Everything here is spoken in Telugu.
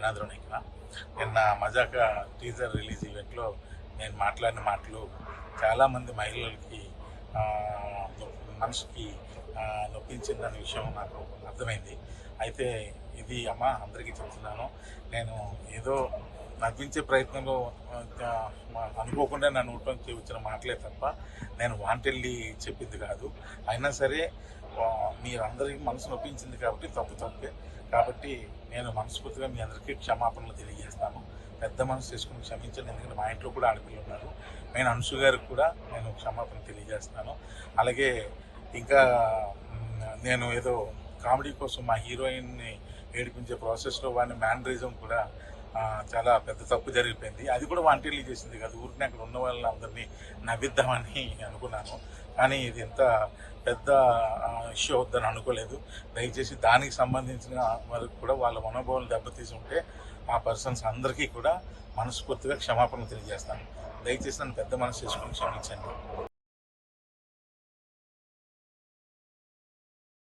జనార్దన్ ఇక్కడ. నిన్న మజాక టీజర్ రిలీజ్ ఈవెంట్లో నేను మాట్లాడిన మాటలు చాలామంది మహిళలకి మనసుకి నొప్పించిందనే విషయం నాకు అర్థమైంది. అయితే ఇది అమ్మ అందరికీ చెప్తున్నాను, నేను ఏదో నవ్వించే ప్రయత్నంలో అనుకోకుండా నా నోట్లోంచి వచ్చిన మాటలే తప్ప నేను వాంటెళ్ళి చెప్పింది కాదు. అయినా సరే మీరందరికీ మనసు నొప్పించింది కాబట్టి తప్పే. కాబట్టి నేను మనస్ఫూర్తిగా మీ అందరికీ క్షమాపణలు తెలియజేస్తాను. పెద్ద మనసు చేసుకుని క్షమించండి, ఎందుకంటే మా ఇంట్లో కూడా ఆడపిల్లలు ఉన్నారు. నేను అంశు గారికి కూడా నేను క్షమాపణ తెలియజేస్తున్నాను. అలాగే ఇంకా నేను ఏదో కామెడీ కోసం మా హీరోయిన్ని ఏడిపించే ప్రాసెస్లో వాడిని మ్యానరిజం కూడా చాలా పెద్ద తప్పు జరిగిపోయింది. అది కూడా వాంటెళ్ళి చేసింది కాదు, ఊరికి అక్కడ ఉన్న వాళ్ళందరినీ నవ్విద్దామని అనుకున్నాను. కానీ ఇది ఎంత పెద్ద ఇష్యూ అవుద్దని అనుకోలేదు. దయచేసి దానికి సంబంధించిన వరకు కూడా వాళ్ళ మనోభావాలు దెబ్బతీసి ఉంటే ఆ పర్సన్స్ అందరికీ కూడా మనస్ఫూర్తిగా క్షమాపణ తెలియజేస్తాను. దయచేసి నన్ను పెద్ద మనసు చేసుకుని క్షమించండి.